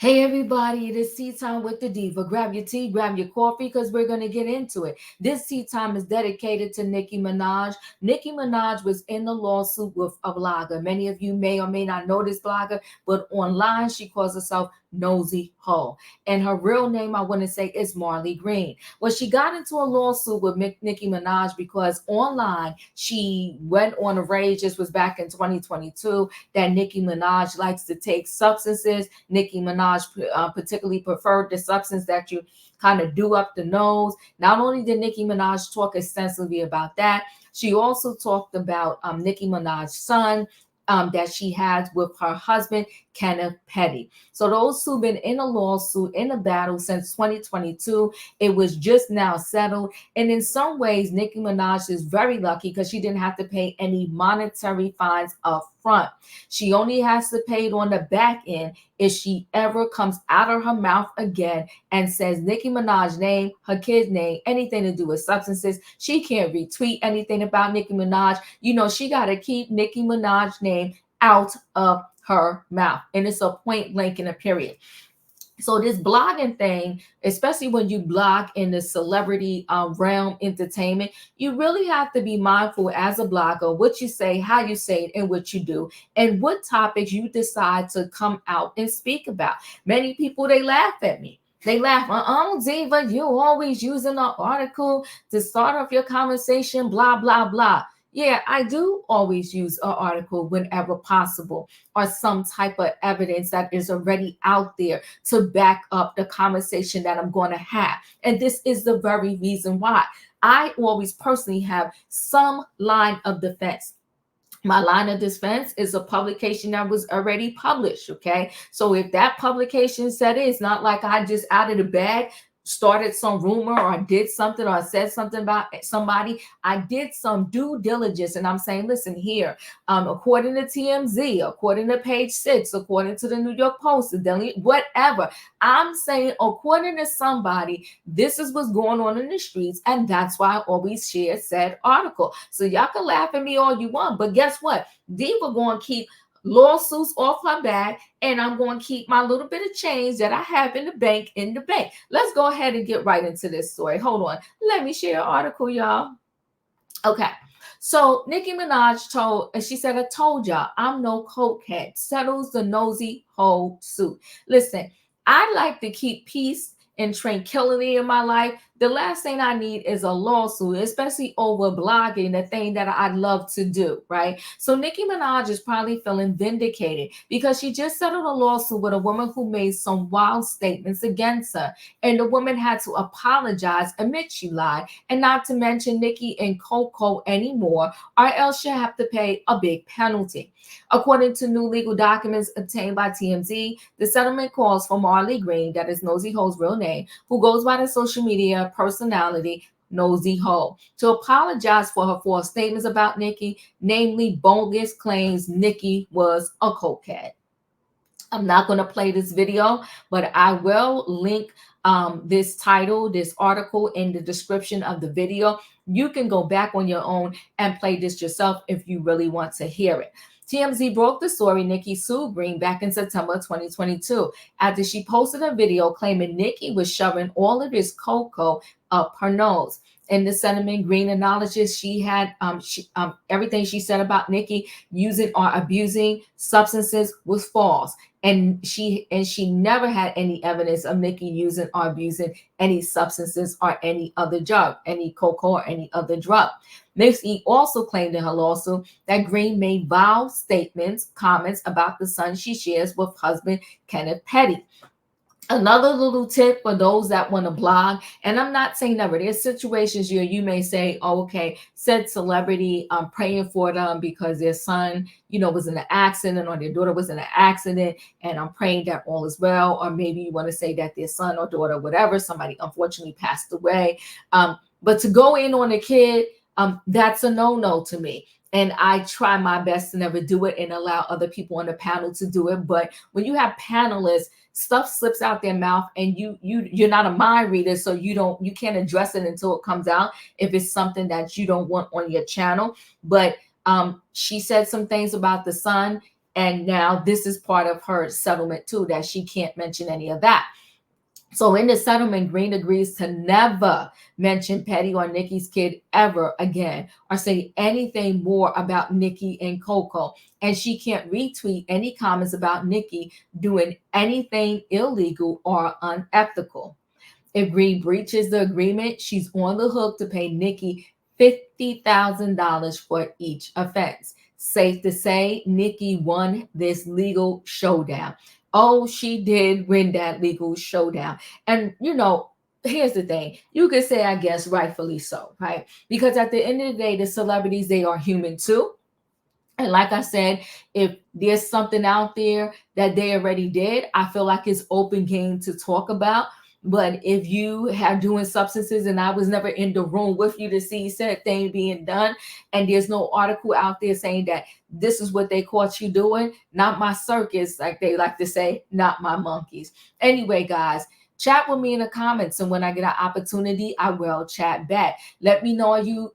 Hey everybody, it is Tea Time with the Diva. Grab your tea, grab your coffee, because we're going to get into it. This Tea Time is dedicated to Nicki Minaj. Nicki Minaj was in the lawsuit with a blogger. Many of you may or may not know this blogger, but online she calls herself Nosey Heaux. And her real name, I want to say, is Marley Green. Well, she got into a lawsuit with Nicki Minaj because online she went on a rage. This was back in 2022 that Nicki Minaj likes to take substances. Nicki Minaj particularly preferred the substance that you kind of do up the nose. Not only did Nicki Minaj talk extensively about that, she also talked about Nicki Minaj's son that she has with her husband, Kenneth Petty. So those who've been in a lawsuit, in a battle since 2022, it was just now settled. And in some ways, Nicki Minaj is very lucky because she didn't have to pay any monetary fines up front. She only has to pay it on the back end if she ever comes out of her mouth again and says Nicki Minaj's name, her kid's name, anything to do with substances. She can't retweet anything about Nicki Minaj. You know, she got to keep Nicki Minaj's name out of her mouth. And it's a point blank in a period. So this blogging thing, especially when you blog in the celebrity realm, entertainment, you really have to be mindful as a blogger what you say, how you say it, and what you do, and what topics you decide to come out and speak about. Many people, they laugh at me. They laugh, Diva, you always using an article to start off your conversation, blah, blah, blah. Yeah, I do always use an article whenever possible, or some type of evidence that is already out there to back up the conversation that I'm going to have. And this is the very reason why I always personally have some line of defense. My line of defense is a publication that was already published. Okay. So if that publication said it's not like I just out of the bag started some rumor or did something or said something about somebody, I did some due diligence. And I'm saying, listen here, according to TMZ, according to Page Six, according to the New York Post, the Daily, whatever, I'm saying, according to somebody, this is what's going on in the streets. And that's why I always share said article. So y'all can laugh at me all you want, but guess what? Diva going to keep lawsuits off her back, and I'm going to keep my little bit of change that I have in the bank in the bank. Let's go ahead and get right into this story. Hold on. Let me share an article, y'all. Okay. So Nicki Minaj told, and she said, I told y'all, I'm no cokehead. Settles the Nosey Heaux suit. Listen, I like to keep peace and tranquility in my life. The last thing I need is a lawsuit, especially over blogging, the thing that I love to do, right? So Nicki Minaj is probably feeling vindicated because she just settled a lawsuit with a woman who made some wild statements against her. And the woman had to apologize, admit she lied, and not to mention Nicki and Coco anymore, or else she'll have to pay a big penalty. According to new legal documents obtained by TMZ, the settlement calls for Marley Green, that is Nosey Heaux's real name, who goes by the social media personality Nosey Heaux, to apologize for her false statements about Nicki, namely bogus claims Nicki was a cokehead. I'm not going to play this video, but I will link this title, this article in the description of the video. You can go back on your own and play this yourself if you really want to hear it. TMZ broke the story. Nicki sued Green back in September 2022 after she posted a video claiming Nicki was shoving all of this cocoa up her nose. In the settlement, Green acknowledges she had everything she said about Nicki using or abusing substances was false, and she never had any evidence of Nicki using or abusing any substances or any other drug, any cocoa or any other drug. Nicki also claimed in her lawsuit that Green made vile statements, comments about the son she shares with husband Kenneth Petty. Another little tip for those that want to blog, and I'm not saying never, there's situations where you may say, oh, okay, said celebrity, I'm praying for them because their son, was in an accident or their daughter was in an accident, and I'm praying that all is well. Or maybe you want to say that their son or daughter, whatever, somebody unfortunately passed away. But to go in on a kid, that's a no-no to me. And I try my best to never do it and allow other people on the panel to do it. But when you have panelists, stuff slips out their mouth, and you're not a mind reader, so you can't address it until it comes out if it's something that you don't want on your channel. But she said some things about the son. And now this is part of her settlement too, that she can't mention any of that. So in the settlement, Green agrees to never mention Petty or Nicki's kid ever again, or say anything more about Nicki and Coco. And she can't retweet any comments about Nicki doing anything illegal or unethical. If Green breaches the agreement, she's on the hook to pay Nicki $50,000 for each offense. Safe to say, Nicki won this legal showdown. Oh, she did win that legal showdown. And, here's the thing. You could say, I guess, rightfully so, right? Because at the end of the day, the celebrities, they are human too. And like I said, if there's something out there that they already did, I feel like it's open game to talk about. But if you have doing substances and I was never in the room with you to see said thing being done, and there's no article out there saying that this is what they caught you doing, not my circus, like they like to say, not my monkeys. Anyway, guys, chat with me in the comments, and when I get an opportunity, I will chat back. Let me know you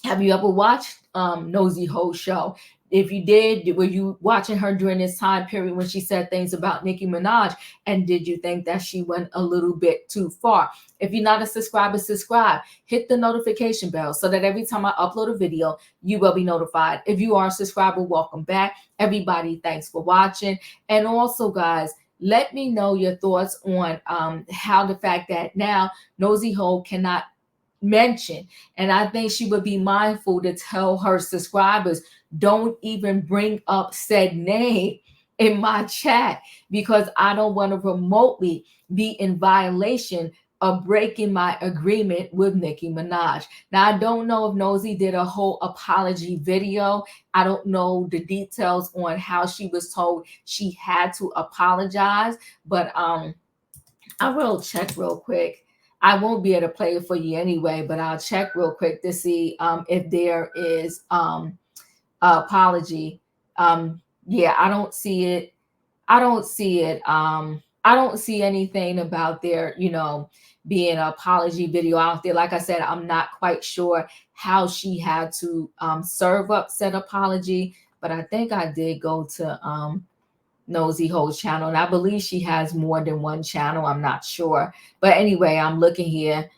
have you ever watched Nosey Heaux show? If you did, were you watching her during this time period when she said things about Nicki Minaj? And did you think that she went a little bit too far? If you're not a subscriber, subscribe. Hit the notification bell so that every time I upload a video, you will be notified. If you are a subscriber, welcome back. Everybody, thanks for watching. And also, guys, let me know your thoughts on how the fact that now Nosey Heaux cannot mention. And I think she would be mindful to tell her subscribers, don't even bring up said name in my chat, because I don't want to remotely be in violation of breaking my agreement with Nicki Minaj. Now, I don't know if Nosey did a whole apology video. I don't know the details on how she was told she had to apologize, but I will check real quick. I won't be able to play it for you anyway, but I'll check real quick to see if there is apology. Yeah, I don't see it. I don't see it. I don't see anything about there, being an apology video out there. Like I said, I'm not quite sure how she had to serve up said apology, but I think I did go to Nosey Heaux channel, and I believe she has more than one channel. I'm not sure, but anyway, I'm looking here.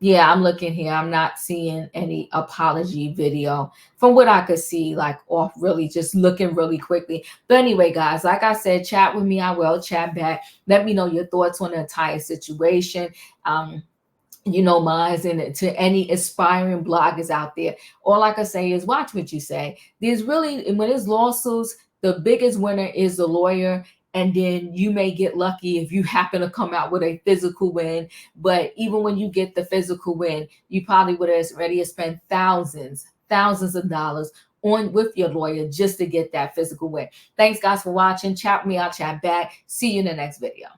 Yeah, I'm looking here. I'm not seeing any apology video from what I could see, like off really just looking really quickly. But anyway, guys, like I said, chat with me. I will chat back. Let me know your thoughts on the entire situation. Mine, and to any aspiring bloggers out there, all I can say is watch what you say. There's really, when there's lawsuits, the biggest winner is the lawyer, and then you may get lucky if you happen to come out with a physical win. But even when you get the physical win, you probably would have already spent thousands of dollars on with your lawyer just to get that physical win. Thanks, guys, for watching. Chat with me. I'll chat back. See you in the next video.